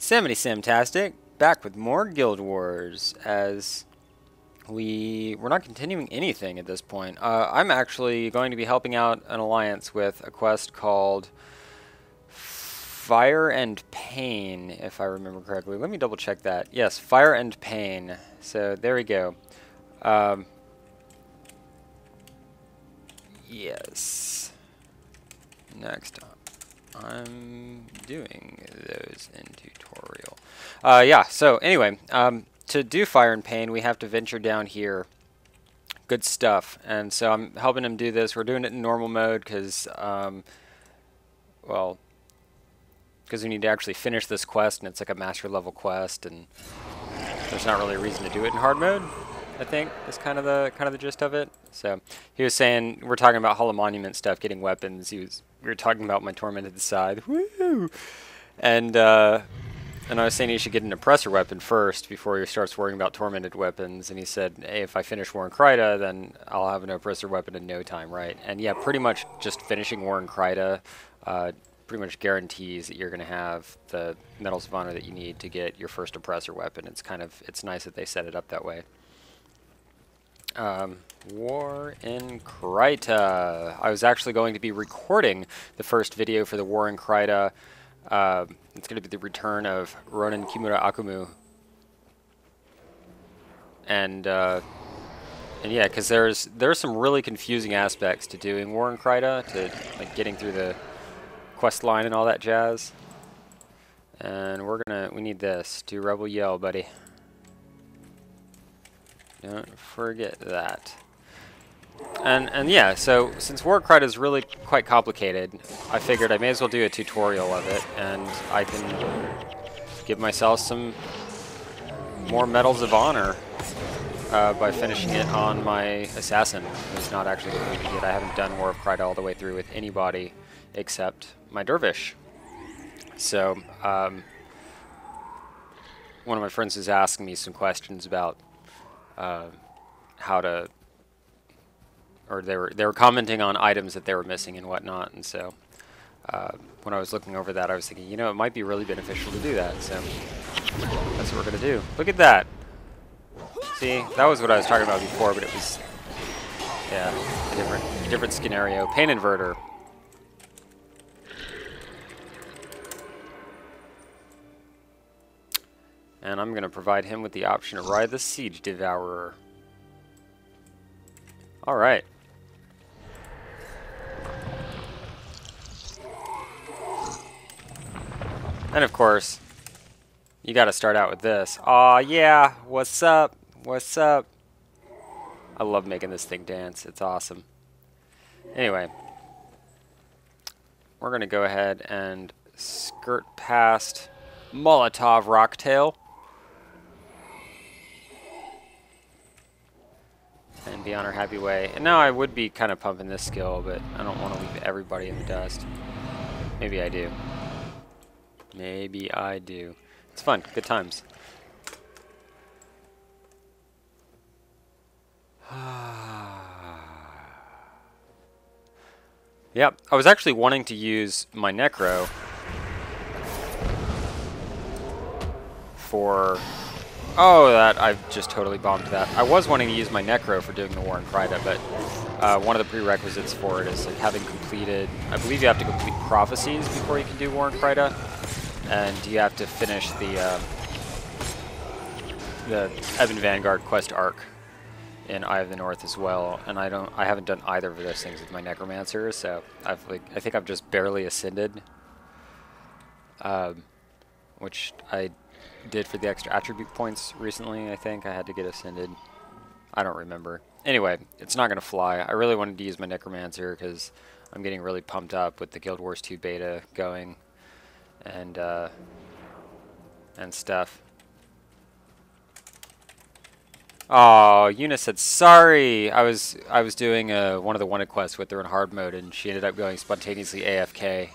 Samtastic, back with more Guild Wars, as we're not continuing anything at this point. I'm actually going to be helping out an alliance with a quest called Fire and Pain, if I remember correctly. Let me double check that. Yes, Fire and Pain. So there we go. Yes. Next up. I'm doing those in tutorial. Yeah, so anyway, to do Fire and Pain, we have to venture down here. Good stuff. And so I'm helping him do this. We're doing it in normal mode because, well, because we need to actually finish this quest, and it's like a master level quest, and there's not really a reason to do it in hard mode, I think, is kind of the gist of it. So he was saying, we're talking about Hall of Monument stuff, getting weapons. We were talking about my Tormented Scythe. Woo! And I was saying he should get an oppressor weapon first before he starts worrying about tormented weapons. And he said, hey, if I finish War in Kryta, then I'll have an oppressor weapon in no time, right? And yeah, pretty much just finishing War in Kryta pretty much guarantees that you're going to have the Medals of Honor that you need to get your first oppressor weapon. It's nice that they set it up that way. War in Kryta. I was actually going to be recording the first video for the War in Kryta. It's going to be the return of Ronin Kimura Akumu. And yeah, because there's some really confusing aspects to doing War in Kryta, to like getting through the quest line and all that jazz. And we need this. Do Rebel Yell, buddy. Don't forget that. And yeah, so since War in Kryta is really quite complicated, I figured I may as well do a tutorial of it, and I can give myself some more Medals of Honor by finishing it on my assassin, who's not actually completed yet. I haven't done War of Kryta all the way through with anybody except my dervish. So one of my friends is asking me some questions about how to, or they were commenting on items that they were missing and whatnot, and so when I was looking over that, I was thinking, you know, it might be really beneficial to do that, so that's what we're going to do. Look at that! See, that was what I was talking about before, but it was, yeah, a different scenario. Pain Inverter. And I'm going to provide him with the option to ride the Siege Devourer. Alright. And of course, you got to start out with this. Aw, yeah, what's up? What's up? I love making this thing dance. It's awesome. Anyway, we're going to go ahead and skirt past Molotov Rocktail. And be on our happy way. And now I would be kind of pumping this skill, but I don't want to leave everybody in the dust. Maybe I do. Maybe I do. It's fun. Good times. Yep. I was actually wanting to use my Necro for... Oh, I've just totally bombed that. I was wanting to use my Necro for doing the War in Kryta, but one of the prerequisites for it is like having completed... I believe you have to complete prophecies before you can do War in Kryta, and you have to finish the Ebon Vanguard quest arc in Eye of the North as well, and I haven't done either of those things with my Necromancer, so I think I've just barely ascended, which I did for the extra attribute points recently. I think I had to get ascended. I don't remember. Anyway, it's not going to fly. I really wanted to use my Necromancer because I'm getting really pumped up with the Guild Wars 2 beta going and stuff. Oh, Yuna said sorry. I was doing one of the wanted quests with her in hard mode, and she ended up going spontaneously AFK.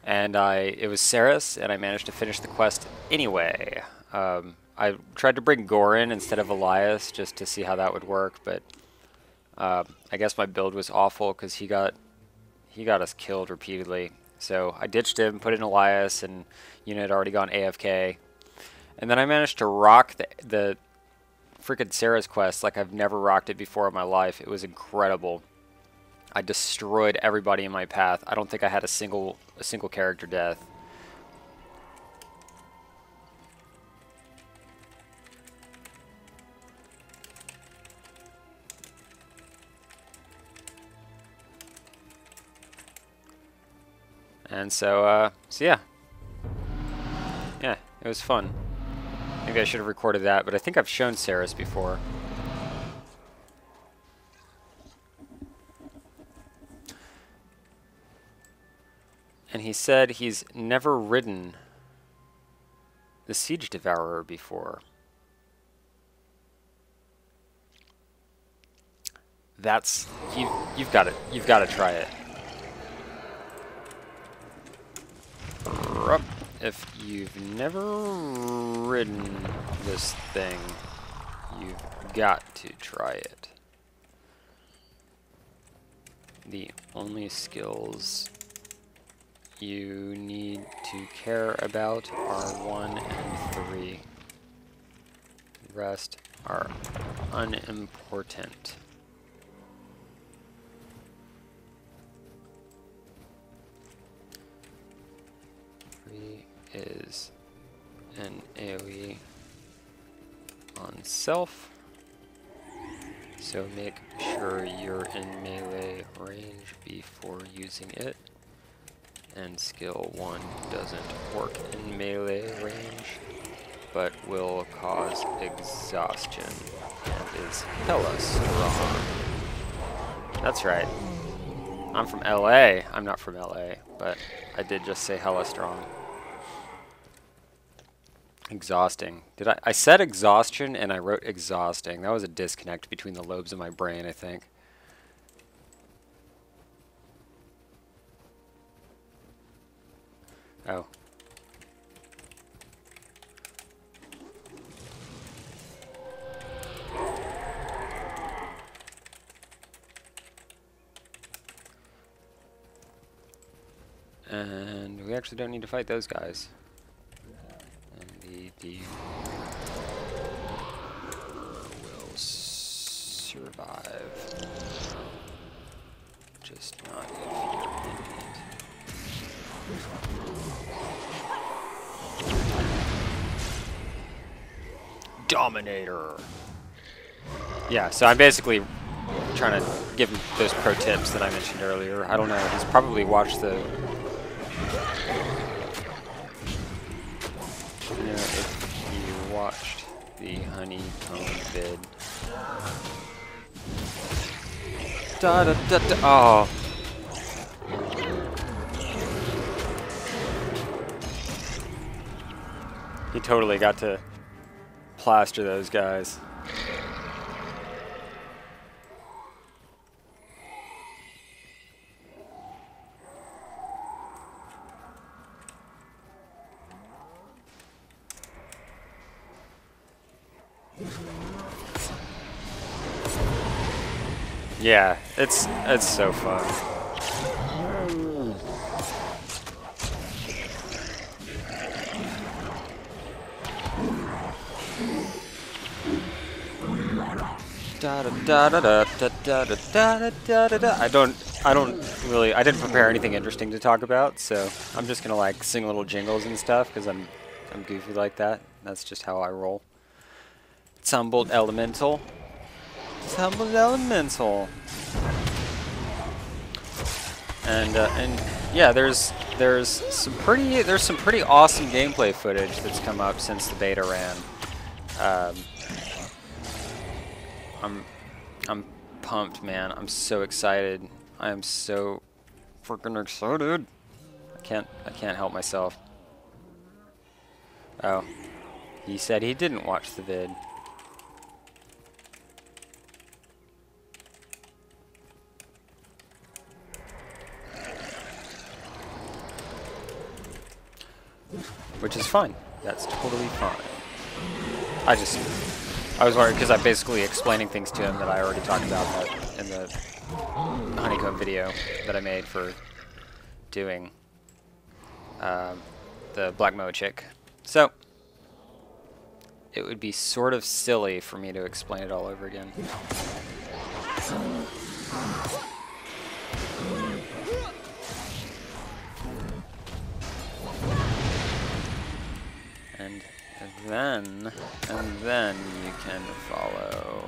And it was Ceres, and I managed to finish the quest anyway. I tried to bring Gorin instead of Elias just to see how that would work, but I guess my build was awful because he got us killed repeatedly. So I ditched him, put in Elias, and unit had already gone AFK. And then I managed to rock the freaking Sarah's quest like I've never rocked it before in my life. It was incredible. I destroyed everybody in my path. I don't think I had a single character death. And so yeah. Yeah, it was fun. Maybe I should have recorded that, but I think I've shown Sarah's before. And he said he's never ridden the Siege Devourer before. That's you've got to try it. If you've never ridden this thing, you've got to try it. The only skills you need to care about are 1 and 3. The rest are unimportant. Is an AoE on self, so make sure you're in melee range before using it, and skill 1 doesn't work in melee range but will cause exhaustion and is hella strong. That's right. I'm from LA. I'm not from LA, but I did just say hella strong. Exhausting. I said exhaustion and I wrote exhausting. That was a disconnect between the lobes of my brain, I think. Oh. And we actually don't need to fight those guys. The will survive, just not if you're in it. Dominator. Yeah, so I'm basically trying to give him those pro tips that I mentioned earlier. I don't know, he's probably watched the... watched the honeycomb vid. Da da da da. Oh. He totally got to plaster those guys. Yeah, it's so fun. Da da da da da da da da da da da. I didn't prepare anything interesting to talk about, so I'm just gonna like sing little jingles and stuff because I'm goofy like that. That's just how I roll. Tumbled Elemental. Tumbled Elemental. And yeah, there's some pretty awesome gameplay footage that's come up since the beta ran. I'm pumped, man. I'm so excited. I am so freaking excited. I can't help myself. Oh, he said he didn't watch the vid. Which is fine. That's totally fine. I was worried because I'm basically explaining things to him that I already talked about in the honeycomb video that I made for doing the Black Moa chick. So it would be sort of silly for me to explain it all over again. And then you can follow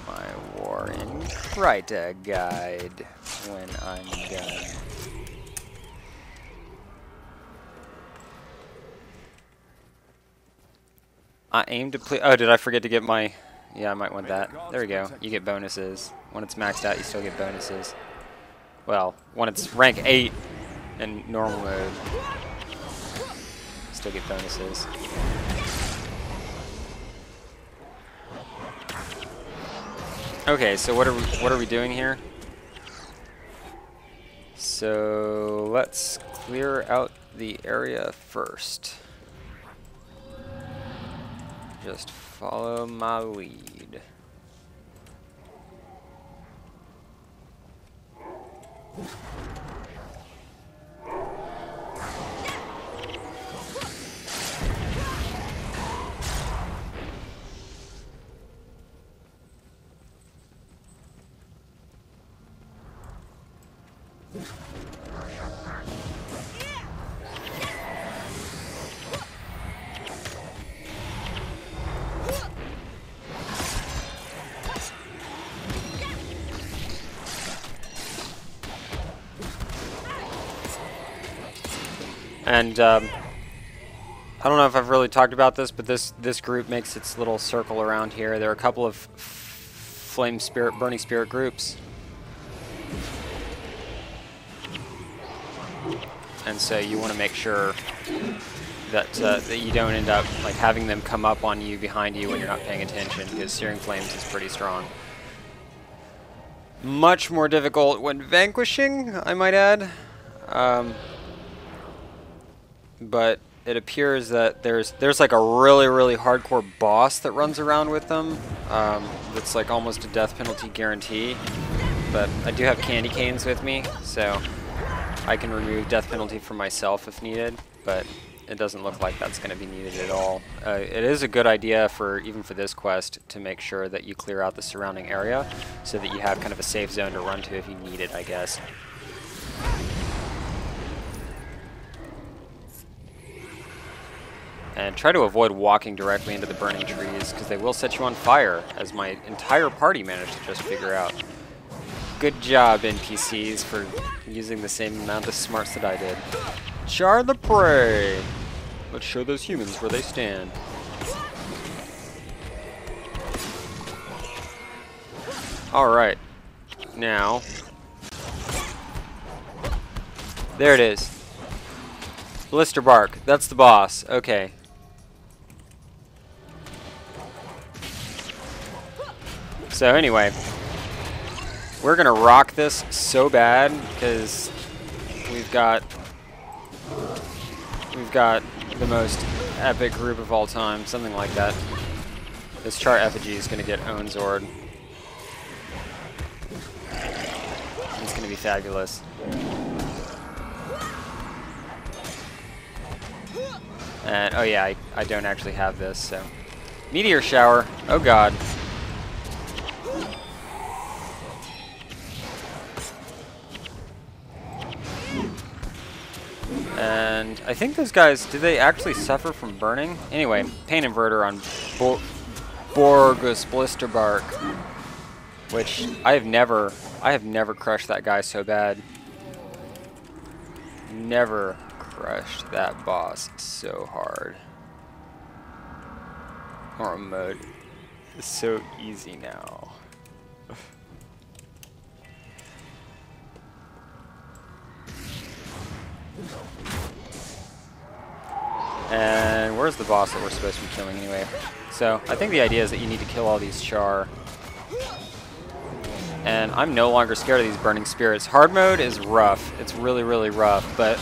my War in Kryta guide when I'm done. I aim to play. Oh, did I forget to get my? Yeah, I might want that. There we go. You get bonuses. When it's maxed out, you still get bonuses. Well, when it's rank 8 in normal mode, you still get bonuses. Okay, so what are we doing here? So let's clear out the area first. Just follow my lead. And I don't know if I've really talked about this, but this group makes its little circle around here. There are a couple of burning spirit groups, and so you want to make sure that that you don't end up like having them come up on you behind you when you're not paying attention, because Searing Flames is pretty strong. Much more difficult when vanquishing, I might add. But it appears that there's like a really hardcore boss that runs around with them. That's like almost a death penalty guarantee. But I do have candy canes with me, so I can remove death penalty for myself if needed. But it doesn't look like that's going to be needed at all. It is a good idea even for this quest to make sure that you clear out the surrounding area so that you have kind of a safe zone to run to if you need it, I guess. And try to avoid walking directly into the burning trees, because they will set you on fire, as my entire party managed to just figure out. Good job, NPCs, for using the same amount of smarts that I did. Char the prey! Let's show those humans where they stand. Alright. Now. There it is. Blister Bark. That's the boss. Okay. So anyway, we're gonna rock this so bad because we've got the most epic group of all time, something like that. This Char effigy is gonna get own Zord. It's gonna be fabulous. And oh yeah, I don't actually have this, so meteor shower. Oh god. And I think those guys, do they actually suffer from burning? Anyway, pain inverter on Borgus Blisterbark, which I have never crushed that guy so bad. Never crushed that boss so hard. Normal mode is so easy now. And where's the boss that we're supposed to be killing anyway? So I think the idea is that you need to kill all these Char. And I'm no longer scared of these burning spirits. Hard mode is rough. It's really rough, but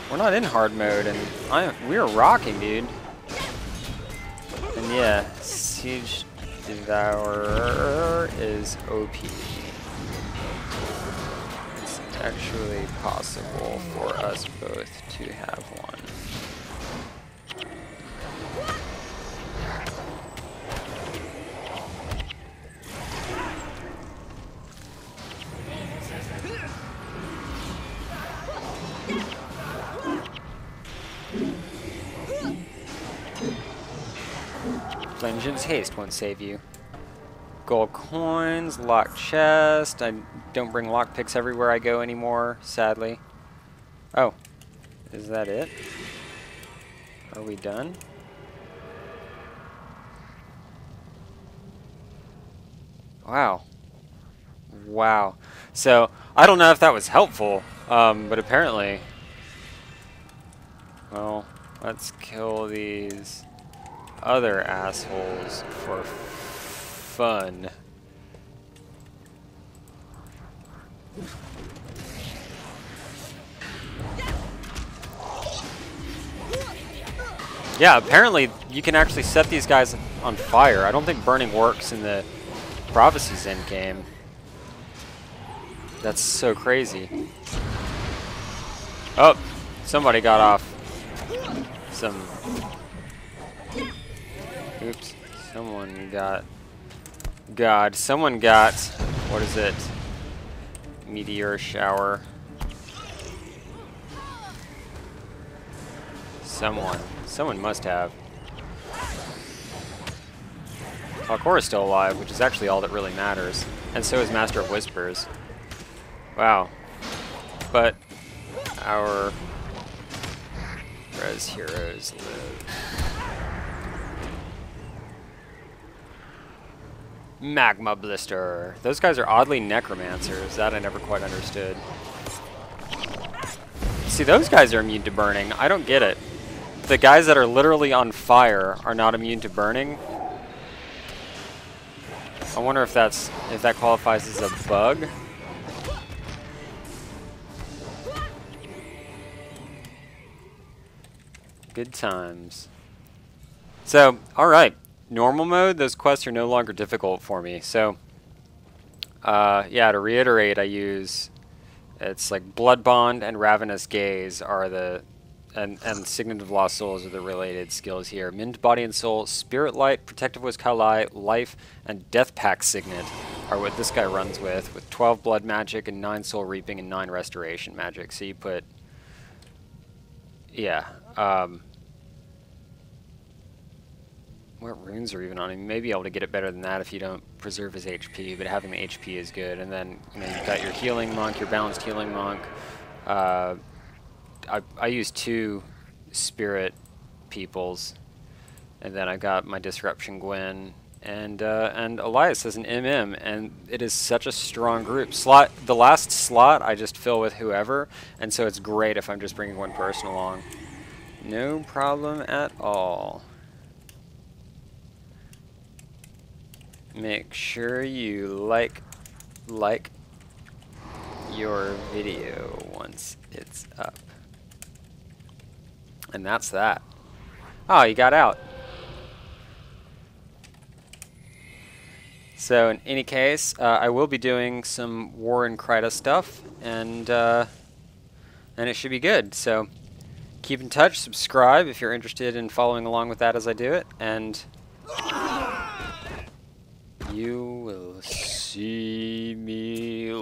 we're not in hard mode, and we're rocking, dude. And yeah, Siege Devourer is OP. It's actually possible for us both to have one. Vengeance Haste won't save you. Gold coins, locked chest. I don't bring lockpicks everywhere I go anymore, sadly. Oh, is that it? Are we done? Wow. Wow. So, I don't know if that was helpful, but apparently... Well, let's kill these other assholes for fun. Yeah, apparently you can actually set these guys on fire. I don't think burning works in the Prophecy's endgame. That's so crazy. Oh, somebody got off some... Oops. Someone got... God, someone got... What is it? Meteor shower. Someone must have. Falcora's still alive, which is actually all that really matters. And so is Master of Whispers. Wow. But our res heroes live. Magma Blister. Those guys are oddly necromancers. That I never quite understood. See, those guys are immune to burning. I don't get it. The guys that are literally on fire are not immune to burning. I wonder if that qualifies as a bug. Good times. So, alright. Normal mode, those quests are no longer difficult for me. So, yeah, to reiterate, I use... It's like Blood Bond and Ravenous Gaze are the... And Signet of Lost Souls are the related skills here. Mint Body and Soul, Spirit Light, Protective Wiz Kalai, Life, and Death Pact Signet are what this guy runs with 12 Blood Magic and 9 Soul Reaping and 9 Restoration Magic. So you put... Yeah. What runes are even on him? You may be able to get it better than that if you don't preserve his HP, but having the HP is good. And then, you know, you've got your Healing Monk, your Balanced Healing Monk. I use 2 Spirit Peoples, and then I got my Disruption Gwen, and Elias as an MM, and it is such a strong group. The last slot I just fill with whoever, and so it's great if I'm just bringing one person along. No problem at all. Make sure you like your video once it's up. And that's that. Oh, you got out. So in any case, I will be doing some War and Kryta stuff, and it should be good. So keep in touch, subscribe if you're interested in following along with that as I do it, and you will see me